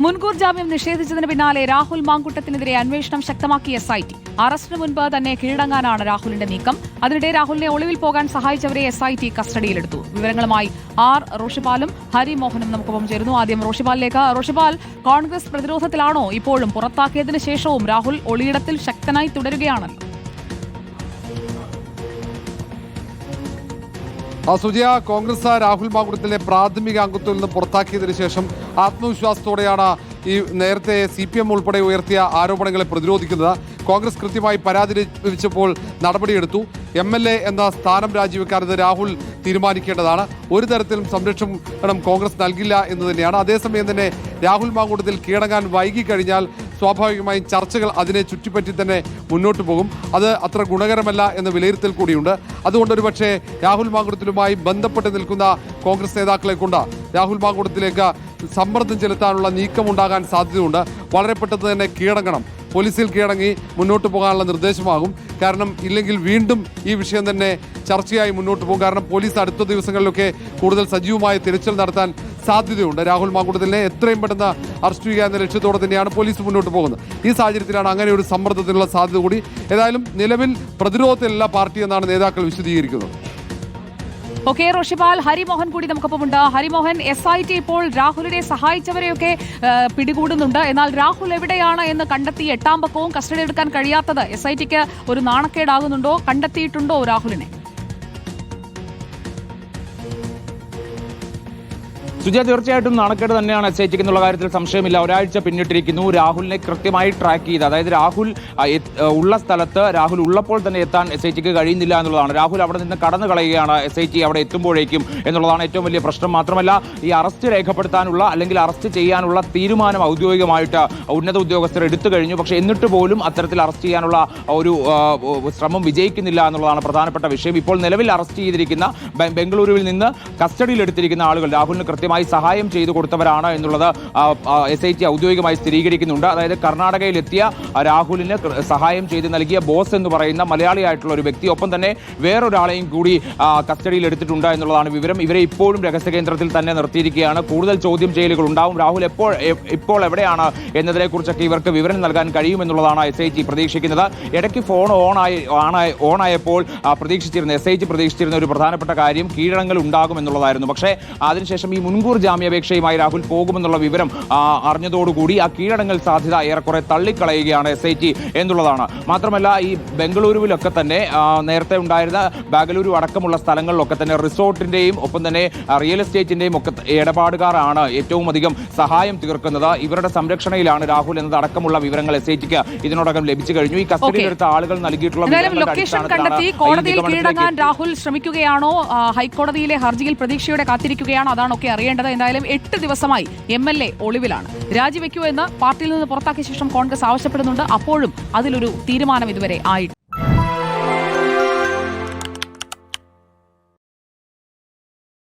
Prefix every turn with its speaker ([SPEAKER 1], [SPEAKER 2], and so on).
[SPEAKER 1] മുൻകൂർ ജാമ്യം നിഷേധിച്ചതിന് പിന്നാലെ രാഹുൽ മാങ്കുട്ടത്തിനെതിരെ അന്വേഷണം ശക്തമാക്കിയ SIT. അറസ്റ്റിന് മുൻപ് തന്നെ കീഴടങ്ങാനാണ് രാഹുലിന്റെ നീക്കം. അതിനിടെ രാഹുലിനെ ഒളിവിൽ പോകാൻ സഹായിച്ചവരെ SIT കസ്റ്റഡിയിലെടുത്തു. വിവരങ്ങളുമായി റോഷിപാലും ഹരിമോഹനും നമുക്കൊപ്പം ചേരുന്നു. ആദ്യം റോഷിപാലിലേക്ക്. റോഷിപാൽ, കോൺഗ്രസ് പ്രതിരോധത്തിലാണോ ഇപ്പോഴും? പുറത്താക്കിയതിനു ശേഷവും രാഹുൽ ഒളിയിടത്തിൽ ശക്തനായി തുടരുകയാണല്ലോ.
[SPEAKER 2] സുജയ, കോൺഗ്രസ് രാഹുൽ മാങ്കുട്ടത്തിലെ പ്രാഥമിക അംഗത്വത്തിൽ നിന്ന് പുറത്താക്കിയതിനു ശേഷം ആത്മവിശ്വാസത്തോടെയാണ് ഈ നേരത്തെ CPM ഉൾപ്പെടെ ഉയർത്തിയ ആരോപണങ്ങളെ പ്രതിരോധിക്കുന്നത്. കോൺഗ്രസ് കൃത്യമായി പരാതി ലഭിച്ചപ്പോൾ നടപടിയെടുത്തു. MLA എന്ന സ്ഥാനം രാജിവെക്കാനെന്ന് രാഹുൽ തീരുമാനിക്കേണ്ടതാണ്. ഒരു തരത്തിലും സംരക്ഷണം കോൺഗ്രസ് നൽകില്ല എന്ന് തന്നെയാണ്. അതേസമയം തന്നെ രാഹുൽ മാങ്കുട്ടത്തിൽ കീഴടങ്ങാൻ വൈകിക്കഴിഞ്ഞാൽ സ്വാഭാവികമായും ചർച്ചകൾ അതിനെ ചുറ്റിപ്പറ്റി തന്നെ മുന്നോട്ട് പോകും. അത് അത്ര ഗുണകരമല്ല എന്ന വിലയിരുത്തൽ കൂടിയുണ്ട്. അതുകൊണ്ടൊരു പക്ഷേ രാഹുൽ മാങ്കുട്ടത്തിലുമായി ബന്ധപ്പെട്ട് നിൽക്കുന്ന കോൺഗ്രസ് നേതാക്കളെ കൊണ്ട് രാഹുൽ മാങ്കുട്ടത്തിലേക്ക് സമ്മർദ്ദം ചെലുത്താനുള്ള നീക്കമുണ്ടാകാൻ സാധ്യതയുണ്ട്. വളരെ പെട്ടെന്ന് തന്നെ കീഴടങ്ങണം, പോലീസിൽ കീഴടങ്ങി മുന്നോട്ട് പോകാനുള്ള നിർദ്ദേശമാകും. കാരണം ഇല്ലെങ്കിൽ വീണ്ടും ഈ വിഷയം തന്നെ ചർച്ചയായി മുന്നോട്ട് പോകും. കാരണം പോലീസ് അടുത്ത ദിവസങ്ങളിലൊക്കെ കൂടുതൽ സജീവമായ തിരച്ചിൽ നടത്താൻ സാധ്യതയുണ്ട്. രാഹുൽ മാങ്കുട്ടത്തിനെ എത്രയും പെട്ടെന്ന് അറസ്റ്റ് ചെയ്യുക എന്ന ലക്ഷ്യത്തോടെ തന്നെയാണ് പോലീസ് മുന്നോട്ട് പോകുന്നത്. ഈ സാഹചര്യത്തിലാണ് അങ്ങനെ ഒരു സമ്മർദ്ദത്തിനുള്ള സാധ്യത കൂടി. ഏതായാലും നിലവിൽ പ്രതിരോധത്തിലുള്ള പാർട്ടി എന്നാണ് നേതാക്കൾ വിശദീകരിക്കുന്നത്.
[SPEAKER 1] ഓക്കെ റോഷിപാൽ, ഹരിമോഹൻ കൂടി നമുക്കൊപ്പമുണ്ട്. ഹരിമോഹൻ, SIT ഇപ്പോൾ രാഹുലിനെ സഹായിച്ചവരെയൊക്കെ പിടികൂടുന്നുണ്ട്. എന്നാൽ രാഹുൽ എവിടെയാണ് എന്ന് കണ്ടെത്തി 8ാം പക്കവും കസ്റ്റഡി എടുക്കാൻ കഴിയാത്തത് SITക്ക് ഒരു നാണക്കേടാകുന്നുണ്ടോ? കണ്ടെത്തിയിട്ടുണ്ടോ രാഹുലിനെ?
[SPEAKER 3] സുജയ, തീർച്ചയായിട്ടും നാണക്കേട് തന്നെയാണ് SITക്ക് എന്നുള്ള കാര്യത്തിൽ സംശയമില്ല. ഒരാഴ്ച പിന്നിട്ടിരിക്കുന്നു. രാഹുലിനെ കൃത്യമായി ട്രാക്ക് ചെയ്ത്, അതായത് രാഹുൽ ഉള്ള സ്ഥലത്ത് രാഹുൽ ഉള്ളപ്പോൾ തന്നെ എത്താൻ SITക്ക് കഴിയുന്നില്ല എന്നുള്ളതാണ്. രാഹുൽ അവിടെ നിന്ന് കടന്നു കളയുകയാണ് SIT അവിടെ എത്തുമ്പോഴേക്കും എന്നുള്ളതാണ് ഏറ്റവും വലിയ പ്രശ്നം. മാത്രമല്ല, ഈ അറസ്റ്റ് രേഖപ്പെടുത്താനുള്ള അല്ലെങ്കിൽ അറസ്റ്റ് ചെയ്യാനുള്ള തീരുമാനം ഔദ്യോഗികമായിട്ട് ഉന്നത ഉദ്യോഗസ്ഥർ എടുത്തു കഴിഞ്ഞു. പക്ഷേ എന്നിട്ട് പോലും അത്തരത്തിൽ അറസ്റ്റ് ചെയ്യാനുള്ള ഒരു ശ്രമം വിജയിക്കുന്നില്ല എന്നുള്ളതാണ് പ്രധാനപ്പെട്ട വിഷയം. ഇപ്പോൾ നിലവിൽ അറസ്റ്റ് ചെയ്തിരിക്കുന്ന ബംഗളൂരുവിൽ നിന്ന് കസ്റ്റഡിയിലെടുത്തിരിക്കുന്ന ആളുകൾ രാഹുലിന് കൃത്യമായി സഹായം ചെയ്തു കൊടുത്തവരാണ് എന്നുള്ളത് SIT ഔദ്യോഗികമായി സ്ഥിരീകരിക്കുന്നുണ്ട്. അതായത് കർണാടകയിലെത്തിയ രാഹുലിന് സഹായം ചെയ്ത് നൽകിയ ബോസ് എന്ന് പറയുന്ന മലയാളിയായിട്ടുള്ള ഒരു വ്യക്തി, ഒപ്പം തന്നെ വേറൊരാളെയും കൂടി കസ്റ്റഡിയിൽ എടുത്തിട്ടുണ്ട് എന്നുള്ളതാണ് വിവരം. ഇവരെ ഇപ്പോഴും രഹസ്യ കേന്ദ്രത്തിൽ തന്നെ നിർത്തിയിരിക്കുകയാണ്. കൂടുതൽ ചോദ്യം ചെയ്യലുകൾ ഉണ്ടാവും. രാഹുൽ ഇപ്പോൾ എവിടെയാണ് എന്നതിനെ കുറിച്ചൊക്കെ ഇവർക്ക് വിവരം നൽകാൻ കഴിയുമെന്നുള്ളതാണ് SIT പ്രതീക്ഷിക്കുന്നത്. ഇടയ്ക്ക് ഫോൺ ഓണായപ്പോൾ SIT പ്രതീക്ഷിച്ചിരുന്ന ഒരു പ്രധാനപ്പെട്ട കാര്യം കീഴടങ്ങൽ ഉണ്ടാകുമെന്നുള്ളതായിരുന്നു. പക്ഷേ അതിനുശേഷം ഈ മുൻകൂർ ജാമ്യാപേക്ഷയുമായി രാഹുൽ പോകുമെന്നുള്ള വിവരം അറിഞ്ഞതോടുകൂടി ആ കീഴടങ്ങൽ സാധ്യത ഏറെക്കുറെ തള്ളിക്കളയുകയാണ് SIT എന്നുള്ളതാണ്. മാത്രമല്ല, ഈ ബംഗളൂരുവിലൊക്കെ തന്നെ നേരത്തെ ഉണ്ടായിരുന്ന ബാംഗ്ലൂരു അടക്കമുള്ള സ്ഥലങ്ങളിലൊക്കെ തന്നെ റിസോർട്ടിന്റെയും ഒപ്പം തന്നെ റിയൽ എസ്റ്റേറ്റിന്റെയും ഒക്കെ ഇടപാടുകാരാണ് ഏറ്റവും അധികം സഹായം തീർക്കുന്നത്. ഇവരുടെ സംരക്ഷണയിലാണ് രാഹുൽ എന്നതടക്കമുള്ള വിവരങ്ങൾ SITക്ക് ഇതിനോടകം ലഭിച്ചു കഴിഞ്ഞു. ഈ കസ്റ്റഡിയിലെടുത്ത ആളുകൾ നൽകിയിട്ടുള്ള
[SPEAKER 1] ലൊക്കേഷൻ കണ്ടെത്തി കോടതിയിൽ കീഴടങ്ങാൻ രാഹുൽ ശ്രമിക്കുകയാണോ? ഹൈക്കോടതിയിലെ ഹർജിയിൽ പ്രതീക്ഷയോടെ കാത്തിരിക്കുകയാണോ? അതാണൊക്കെ അറിയേണ്ടത്. എന്തായാലും 8 ദിവസമായി MLA ഒളിവിലാണ്. രാജിവെക്കൂ എന്ന് പാർട്ടിയിൽ നിന്ന് പുറത്താക്കിയ ശേഷം കോൺഗ്രസ് ആവശ്യപ്പെടുന്നുണ്ട്. അപ്പോഴും അതിലൊരു തീരുമാനം ഇതുവരെ ആയിട്ടില്ല.